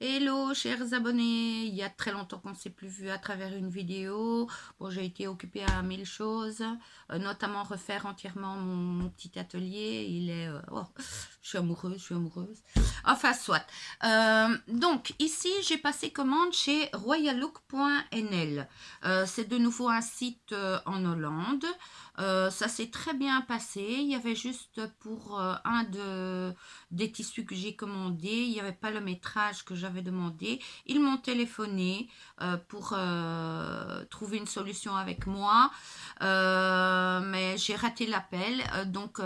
Hello chers abonnés, il y a très longtemps qu'on ne s'est plus vu à travers une vidéo. Bon, j'ai été occupée à mille choses, notamment refaire entièrement mon petit atelier. Je suis amoureuse, je suis amoureuse. Enfin, soit. Donc, ici, j'ai passé commande chez royallook.nl. C'est de nouveau un site en Hollande. Ça s'est très bien passé. Il y avait juste pour des tissus que j'ai commandés, il n'y avait pas le métrage que j'avais demandé. Ils m'ont téléphoné pour trouver une solution avec moi, mais j'ai raté l'appel. Donc,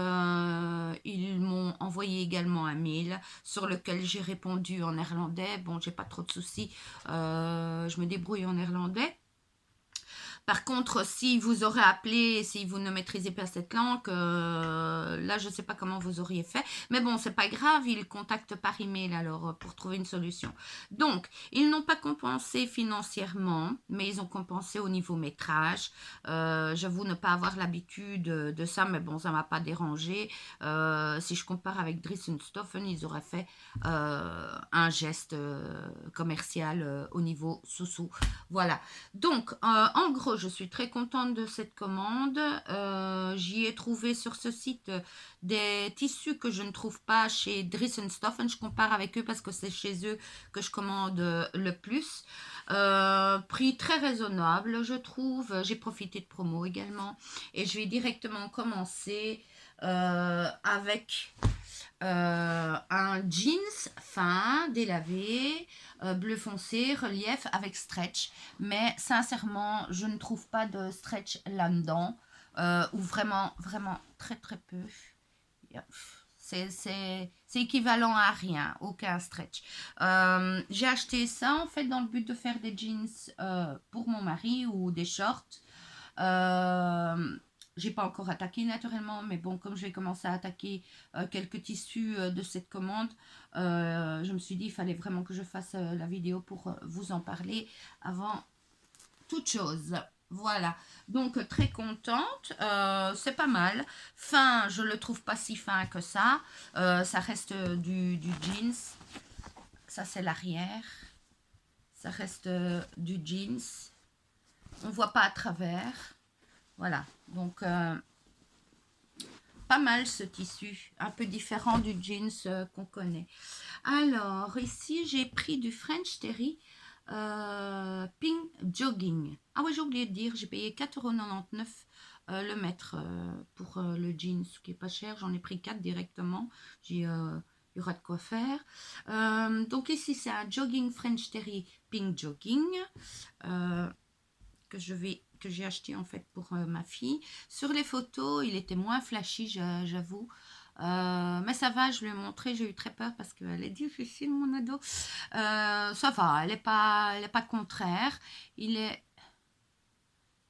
ils m'ont envoyé également un mail sur lequel j'ai répondu en néerlandais. Bon, j'ai pas trop de soucis, je me débrouille en néerlandais. Par contre, si vous aurez appelé, si vous ne maîtrisez pas cette langue, là, je ne sais pas comment vous auriez fait. Mais bon, c'est pas grave, ils contactent par email alors pour trouver une solution. Donc, ils n'ont pas compensé financièrement, mais ils ont compensé au niveau métrage. J'avoue ne pas avoir l'habitude de ça, mais bon, ça m'a pas dérangé. Si je compare avec Dressenstoffen, ils auraient fait un geste commercial au niveau sous-sous. Voilà. Donc, en gros, je suis très contente de cette commande. J'y ai trouvé sur ce site des tissus que je ne trouve pas chez Dressenstoffen. Je compare avec eux parce que c'est chez eux que je commande le plus. Prix très raisonnable, je trouve. J'ai profité de promo également. Et je vais directement commencer avec un jeans fin, délavé, bleu foncé, relief avec stretch. Mais sincèrement, je ne trouve pas de stretch là-dedans. Ou vraiment, vraiment très très peu. C'est équivalent à rien, aucun stretch. J'ai acheté ça en fait dans le but de faire des jeans pour mon mari ou des shorts. J'ai pas encore attaqué naturellement, mais bon, comme je vais commencer à attaquer quelques tissus de cette commande, je me suis dit il fallait vraiment que je fasse la vidéo pour vous en parler avant toute chose. Voilà, donc très contente, c'est pas mal. Fin, je le trouve pas si fin que ça reste du jeans, ça c'est l'arrière, ça reste du jeans, on voit pas à travers, voilà, donc pas mal ce tissu, un peu différent du jeans qu'on connaît. Alors, ici, j'ai pris du French Terry Pink Jogging. Ah oui, j'ai oublié de dire, j'ai payé 4,99 € le mètre pour le jeans, ce qui est pas cher. J'en ai pris 4 directement. Il y aura de quoi faire. Donc ici, c'est un jogging French Terry Pink Jogging. Que j'ai acheté en fait pour ma fille. Sur les photos, il était moins flashy, j'avoue. Mais ça va, je lui ai montré, j'ai eu très peur parce qu'elle est difficile, mon ado. Ça va, elle est pas contraire. Il est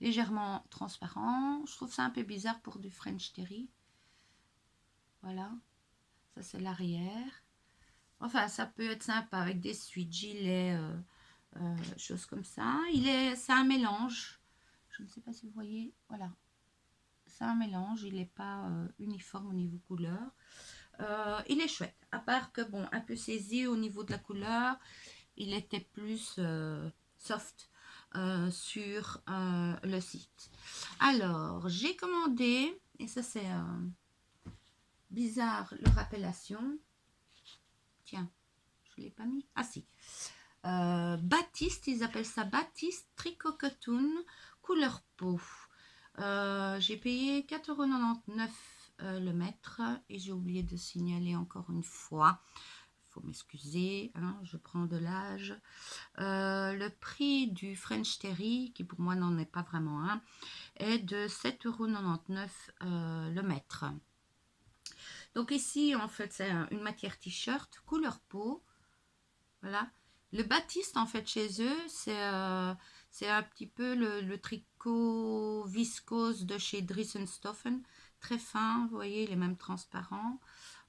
légèrement transparent. Je trouve ça un peu bizarre pour du French Terry. Voilà, ça c'est l'arrière. Enfin, ça peut être sympa avec des suites, gilets, choses comme ça. C'est un mélange. Je ne sais pas si vous voyez, voilà, c'est un mélange, il n'est pas uniforme au niveau couleur. Il est chouette, à part que, bon, un peu saisi au niveau de la couleur, il était plus soft sur le site. Alors, j'ai commandé, et ça c'est bizarre leur appellation. Tiens, je ne l'ai pas mis. Ah si. Baptiste, ils appellent ça Baptiste Tricot Coton couleur peau. J'ai payé 4,99 € le mètre et j'ai oublié de signaler encore une fois. Il faut m'excuser, hein, je prends de l'âge. Le prix du French Terry, qui pour moi n'en est pas vraiment un, est de 7,99 € le mètre. Donc ici, en fait, c'est une matière t-shirt couleur peau. Voilà. Le Baptiste, en fait, chez eux, c'est un petit peu le tricot viscose de chez Dressenstoffen. Très fin, vous voyez, il est même transparent.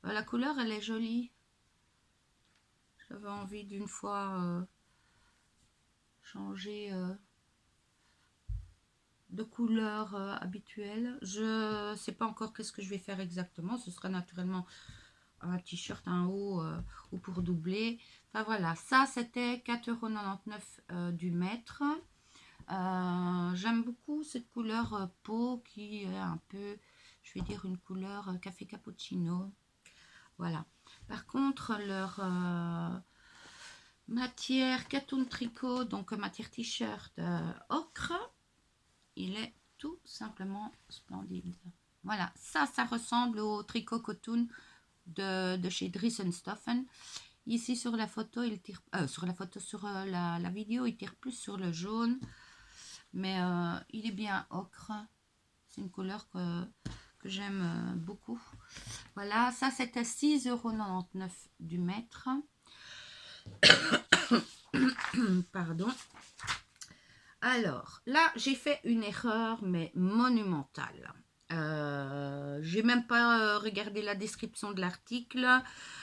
La couleur, elle est jolie. J'avais envie d'une fois changer de couleur habituelle. Je ne sais pas encore qu'est-ce que je vais faire exactement. Ce sera naturellement un t-shirt, un haut ou pour doubler. Enfin voilà, ça c'était 4,99 € du mètre. J'aime beaucoup cette couleur peau qui est un peu, je vais dire, une couleur café cappuccino. Voilà. Par contre, leur matière Katoon tricot, donc matière t-shirt ocre, il est tout simplement splendide. Voilà, ça ressemble au tricot coton de chez Dries+Stoffen. Ici sur la photo, il tire sur la vidéo, il tire plus sur le jaune, mais il est bien ocre. C'est une couleur que j'aime beaucoup. Voilà, ça c'était 6,99 € du mètre. Pardon. Alors, là, j'ai fait une erreur, mais monumentale. J'ai même pas regardé la description de l'article.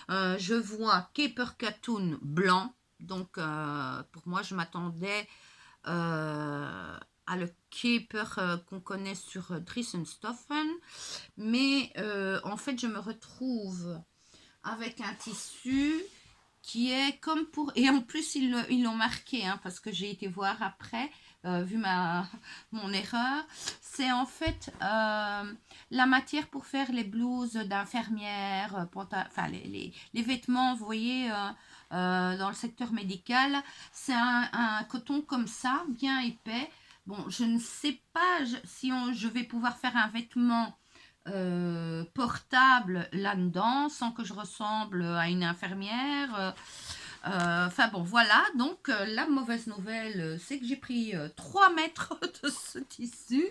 Je vois Caper Katoon blanc. Donc, pour moi, je m'attendais à le Caper qu'on connaît sur Dries+Stoffen. Mais en fait, je me retrouve avec un tissu qui est comme pour... Et en plus, ils l'ont marqué, hein, parce que j'ai été voir après, vu mon erreur. C'est en fait la matière pour faire les blouses d'infirmière, enfin les vêtements, vous voyez, dans le secteur médical. C'est un coton comme ça, bien épais. Bon, je ne sais pas si je vais pouvoir faire un vêtement portable là-dedans sans que je ressemble à une infirmière. Enfin bon, voilà. Donc la mauvaise nouvelle, c'est que j'ai pris 3 mètres de ce tissu.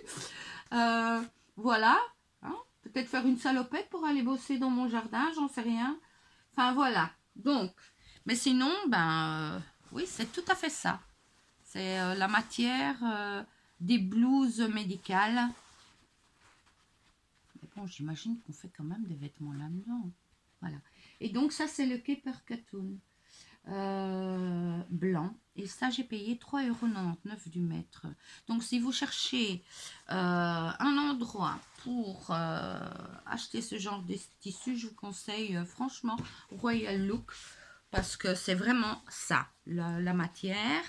Voilà. Hein, peut-être faire une salopette pour aller bosser dans mon jardin, j'en sais rien. Enfin voilà. Donc, mais sinon, ben oui, c'est tout à fait ça. C'est la matière des blouses médicales. Bon, j'imagine qu'on fait quand même des vêtements là-dedans. Voilà. Et donc, ça, c'est le Caper Katoon blanc. Et ça, j'ai payé 3,99 € du mètre. Donc, si vous cherchez un endroit pour acheter ce genre de tissu, je vous conseille franchement Royal Look. Parce que c'est vraiment ça, la matière.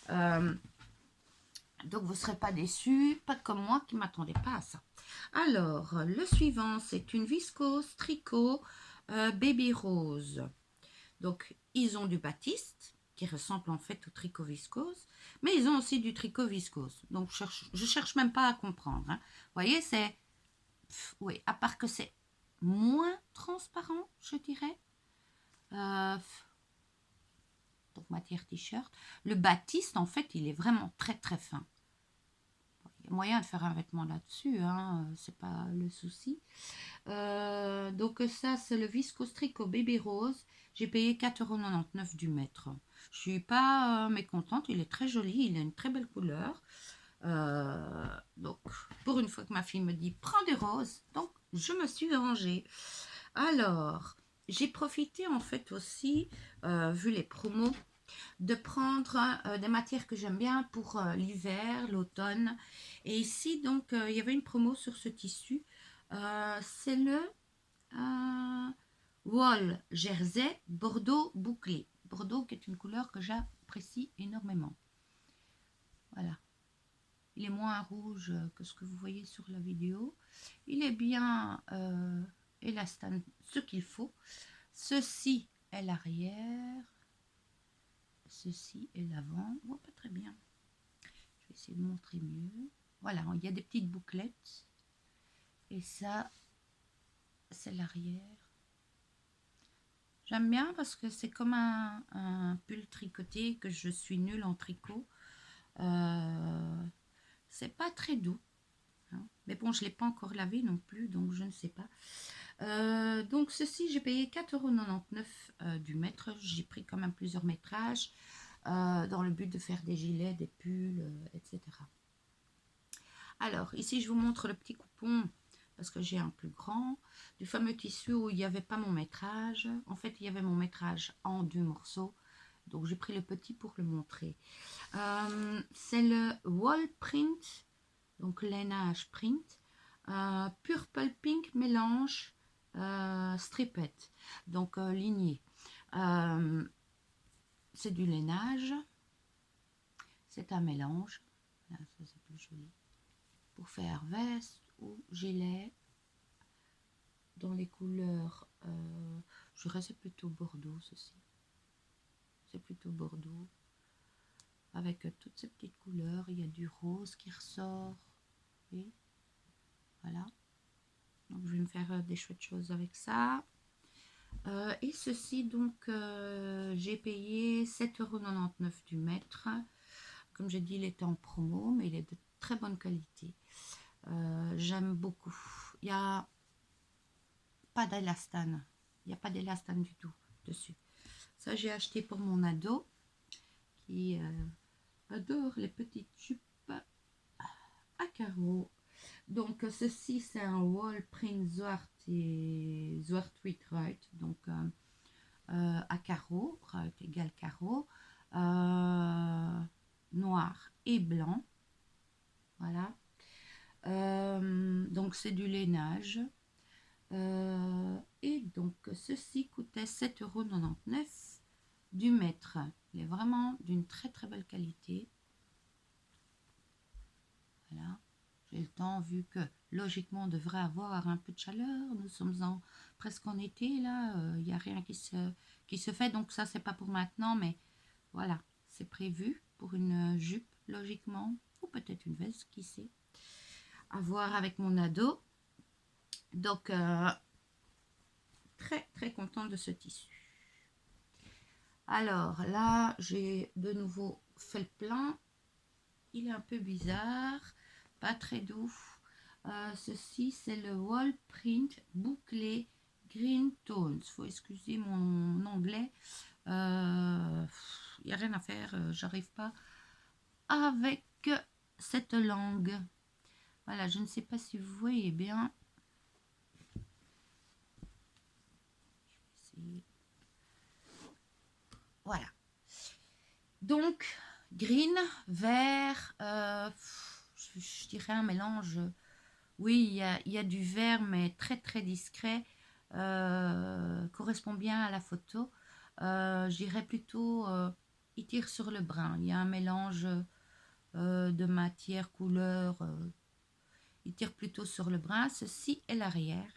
Donc, vous ne serez pas déçus. Pas comme moi qui ne m'attendais pas à ça. Alors, le suivant, c'est une viscose tricot baby rose. Donc, ils ont du batiste, qui ressemble en fait au tricot viscose, mais ils ont aussi du tricot viscose. Donc, je cherche même pas à comprendre. Hein. Vous voyez, c'est... Oui, à part que c'est moins transparent, je dirais. Donc, matière t-shirt. Le batiste, en fait, il est vraiment très, très fin. Il y a moyen de faire un vêtement là-dessus, hein, c'est pas le souci. Donc ça, c'est le viscose tricot baby rose. J'ai payé 4,99 € du mètre. Je suis pas mécontente, il est très joli, il a une très belle couleur. Donc, pour une fois que ma fille me dit, prends des roses, donc je me suis rangée. Alors, j'ai profité en fait aussi, vu les promos, de prendre des matières que j'aime bien pour l'hiver, l'automne. Et ici, donc, il y avait une promo sur ce tissu. C'est le Wool Jersey Bordeaux bouclé. Bordeaux qui est une couleur que j'apprécie énormément. Voilà. Il est moins rouge que ce que vous voyez sur la vidéo. Il est bien élastane, ce qu'il faut. Ceci est l'arrière. Ceci est l'avant. On voit pas très bien. Je vais essayer de montrer mieux. Voilà, il y a des petites bouclettes. Et ça, c'est l'arrière. J'aime bien parce que c'est comme un pull tricoté, que je suis nulle en tricot. C'est pas très doux. Hein. Mais bon, je ne l'ai pas encore lavé non plus, donc je ne sais pas. Donc ceci, j'ai payé 4,99 € du mètre. J'ai pris quand même plusieurs métrages dans le but de faire des gilets, des pulls, etc. Alors, ici, je vous montre le petit coupon parce que j'ai un plus grand, du fameux tissu où il n'y avait pas mon métrage. En fait, il y avait mon métrage en 2 morceaux. Donc, j'ai pris le petit pour le montrer. C'est le Wall Print, donc lainage print. Purple Pink mélange stripped, donc lignée. C'est du lainage, c'est un mélange. Là, ça c'est plus joli. Pour faire veste ou gilet dans les couleurs, je dirais c'est plutôt bordeaux ceci. C'est plutôt bordeaux. Avec toutes ces petites couleurs, il y a du rose qui ressort. Et voilà. Donc je vais me faire des chouettes choses avec ça. Et ceci, donc, j'ai payé 7,99 € du mètre. Comme j'ai dit, il était en promo, mais il est de très bonne qualité. J'aime beaucoup. Il n'y a pas d'élastane. Il n'y a pas d'élastane du tout dessus. Ça, j'ai acheté pour mon ado qui adore les petites jupes à carreaux. Donc, ceci, c'est un wall print Zwart et Zwart Wit Ruit. Donc, à carreaux, Ruit égale carreau, noir et blanc. Voilà. Donc, c'est du lainage. Et donc, ceci coûtait 7,99 € du mètre. Il est vraiment d'une très très belle qualité. Voilà. J'ai le temps, vu que logiquement on devrait avoir un peu de chaleur. Nous sommes presque en été là. Il n'y a rien qui se fait. Donc ça, c'est pas pour maintenant. Mais voilà, c'est prévu pour une jupe logiquement. Ou peut-être une veste, qui sait. À voir avec mon ado. Donc, très très contente de ce tissu. Alors là, j'ai de nouveau fait le plein. Il est un peu bizarre, pas très doux. Ceci, c'est le Wall Print bouclé Green Tones. Faut excuser mon anglais. Il n'y a rien à faire. J'arrive pas avec cette langue. Voilà, je ne sais pas si vous voyez bien. Je vais essayer. Voilà. Donc, green, vert, je dirais un mélange. Oui, il y a du vert, mais très très discret. Correspond bien à la photo. Je dirais plutôt, il tire sur le brun. Il y a un mélange de matière, couleur. Il tire plutôt sur le brun. Ceci est l'arrière.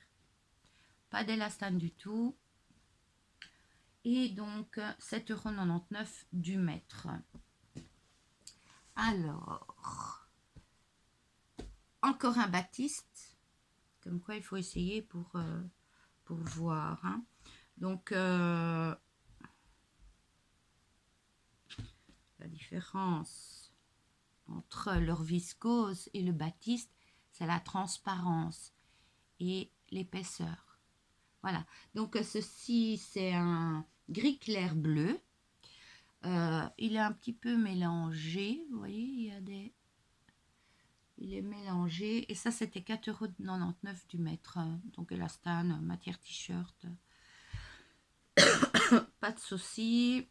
Pas d'élastane du tout. Et donc 7,99 € du mètre. Alors, encore un batiste, comme quoi il faut essayer pour voir. Hein. Donc, la différence entre leur viscose et le batiste, c'est la transparence et l'épaisseur. Voilà, donc ceci, c'est un gris clair bleu. Il est un petit peu mélangé, vous voyez, il est mélangé. Et ça, c'était 4,99 € du mètre. Donc, élastane, matière t-shirt. Pas de souci.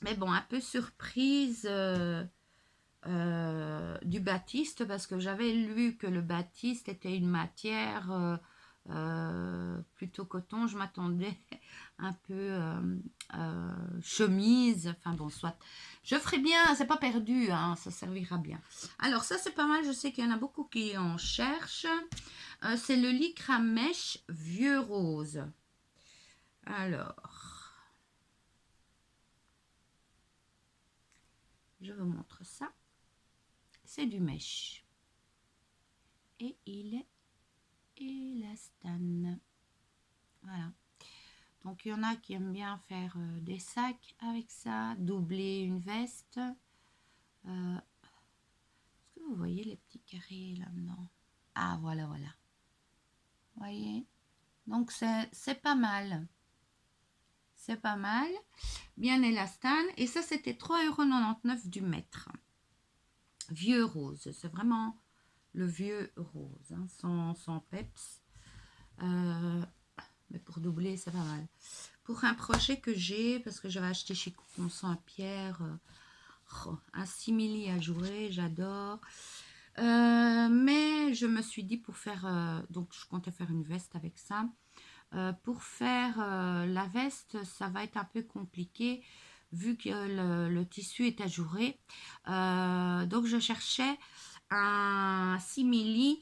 Mais bon, un peu surprise du batiste, parce que j'avais lu que le batiste était une matière plutôt coton. Je m'attendais un peu chemise, enfin bon, soit. Je ferai bien, c'est pas perdu, hein, ça servira bien. Alors ça, c'est pas mal, je sais qu'il y en a beaucoup qui en cherchent. C'est le lycra mèche vieux rose. Alors, je vous montre ça. C'est du mèche. Et il est élastane. Voilà. Donc, il y en a qui aiment bien faire des sacs avec ça, doubler une veste. Est-ce que vous voyez les petits carrés là-dedans? Ah, voilà, voilà. Vous voyez? Donc, c'est pas mal. C'est pas mal. Bien élastane. Et ça, c'était 3,99 € du mètre. Vieux rose. C'est vraiment le vieux rose, hein, sans peps. Mais pour doubler, c'est pas mal. Pour un projet que j'ai, parce que j'avais acheté chez Coupon Saint-Pierre, un simili à jouer, j'adore. Mais je me suis dit pour faire, donc je comptais faire une veste avec ça. Pour faire la veste, ça va être un peu compliqué vu que le tissu est ajouré. Donc je cherchais un simili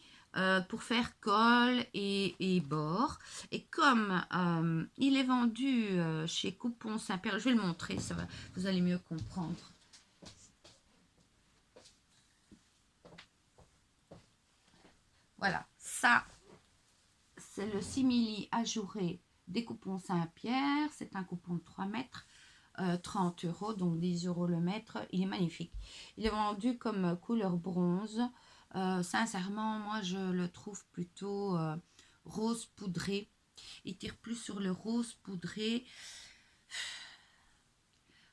pour faire col et bord. Et comme il est vendu chez Coupon Saint-Pierre, je vais le montrer, ça va, vous allez mieux comprendre. Voilà, ça, c'est le simili ajouré des Coupons Saint-Pierre. C'est un coupon de 3 mètres. 30 €, donc 10 € le mètre. Il est magnifique. Il est vendu comme couleur bronze. Sincèrement, moi, je le trouve plutôt rose poudré. Il tire plus sur le rose poudré.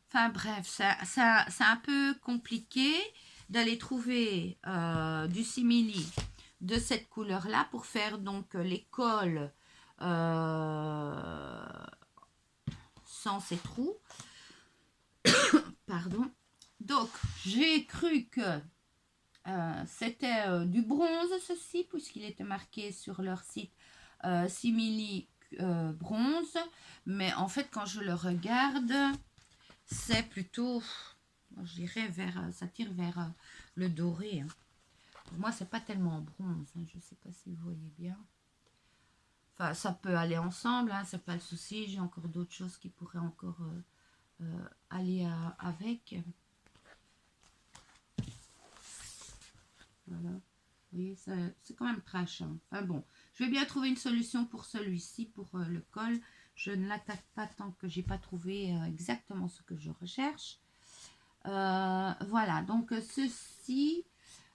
Enfin bref, c'est un peu compliqué d'aller trouver du simili de cette couleur-là pour faire donc les cols sans ces trous. Pardon. Donc, j'ai cru que c'était du bronze, ceci, puisqu'il était marqué sur leur site simili bronze. Mais en fait, quand je le regarde, c'est plutôt, je dirais, ça tire vers le doré. Hein. Pour moi, c'est pas tellement bronze. Hein. Je sais pas si vous voyez bien. Enfin, ça peut aller ensemble, hein, c'est pas le souci. J'ai encore d'autres choses qui pourraient encore aller avec. Voilà. Vous voyez, c'est quand même trash. Hein. Enfin bon, je vais bien trouver une solution pour celui-ci, pour le col. Je ne l'attaque pas tant que j'ai pas trouvé exactement ce que je recherche. Voilà, donc ceci,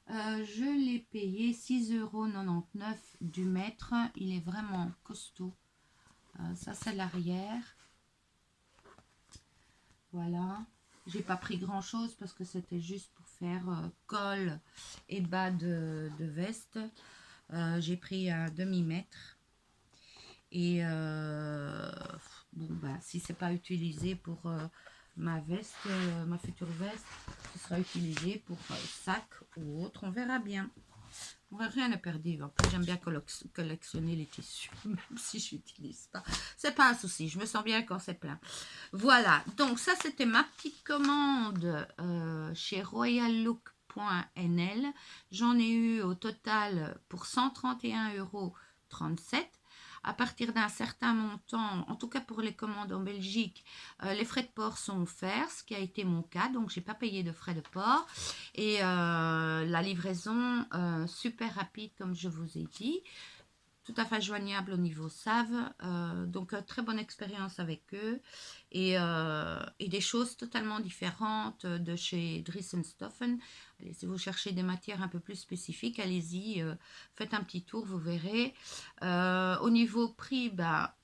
je l'ai payé 6,99 € du mètre. Il est vraiment costaud. Ça, c'est l'arrière. Voilà. J'ai pas pris grand chose parce que c'était juste pour faire col et bas de veste. J'ai pris un demi-mètre. Et bon, bah, si c'est pas utilisé pour ma veste, ma future veste, ce sera utilisé pour sac ou autre. On verra bien. On va rien à perdre. En plus, j'aime bien collectionner les tissus, même si je n'utilise pas. C'est pas un souci. Je me sens bien quand c'est plein. Voilà. Donc, ça, c'était ma petite commande chez royallook.nl. J'en ai eu au total pour 131,37 € à partir d'un certain montant, en tout cas pour les commandes en Belgique, les frais de port sont offerts, ce qui a été mon cas, donc j'ai pas payé de frais de port. Et la livraison super rapide, comme je vous ai dit, tout à fait joignable au niveau Save, donc très bonne expérience avec eux et des choses totalement différentes de chez Dries&Stoffen. Allez, si vous cherchez des matières un peu plus spécifiques, allez-y, faites un petit tour, vous verrez. Au niveau prix, bah,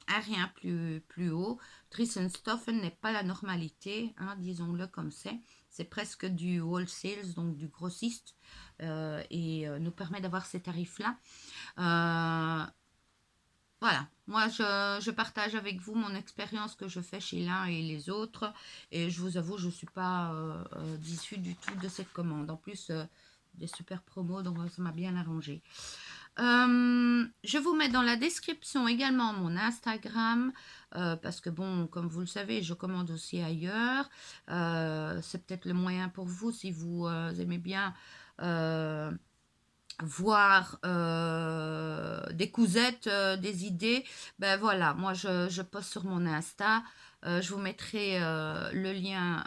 rien plus haut. Dries&Stoffen n'est pas la normalité, hein, disons-le comme c'est presque du wholesale, donc du grossiste, et nous permet d'avoir ces tarifs-là. Voilà, moi je partage avec vous mon expérience que je fais chez l'un et les autres, et je vous avoue, je ne suis pas déçue du tout de cette commande. En plus, des super promos, donc ça m'a bien arrangé. Je vous mets dans la description également mon Instagram, parce que bon, comme vous le savez, je commande aussi ailleurs. C'est peut-être le moyen pour vous si vous aimez bien voir des cousettes, des idées. Ben voilà, moi je poste sur mon Insta. Je vous mettrai le lien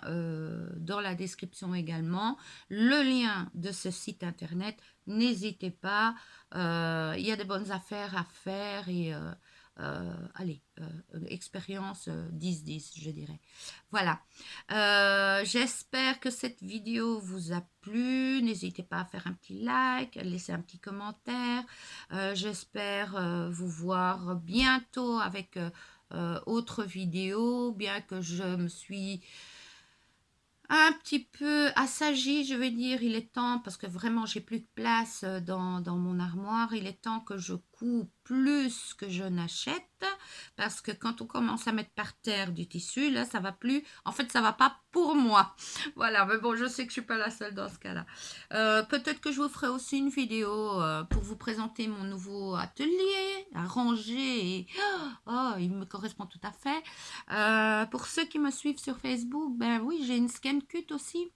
dans la description également, le lien de ce site internet. N'hésitez pas, il y a des bonnes affaires à faire et allez, expérience 10-10, je dirais. Voilà, j'espère que cette vidéo vous a plu. N'hésitez pas à faire un petit like, à laisser un petit commentaire. J'espère vous voir bientôt avec autre vidéo, bien que je me suis un petit peu assagie, je veux dire. Il est temps, parce que vraiment j'ai plus de place dans mon armoire, il est temps que je coupe plus que je n'achète, parce que quand on commence à mettre par terre du tissu, là, ça va plus. En fait, ça va pas pour moi. Voilà, mais bon, je sais que je suis pas la seule dans ce cas-là. Peut-être que je vous ferai aussi une vidéo pour vous présenter mon nouveau atelier à ranger. Et... Oh, il me correspond tout à fait. Pour ceux qui me suivent sur Facebook, ben oui, j'ai une ScanCut aussi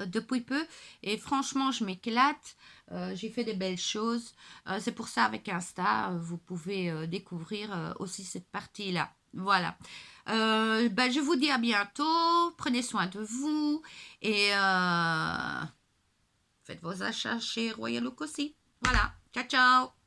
depuis peu et franchement je m'éclate. J'ai fait des belles choses. C'est pour ça avec Insta vous pouvez découvrir aussi cette partie là. Voilà. Ben, je vous dis à bientôt, prenez soin de vous et faites vos achats chez Royal Look aussi. Voilà, ciao ciao.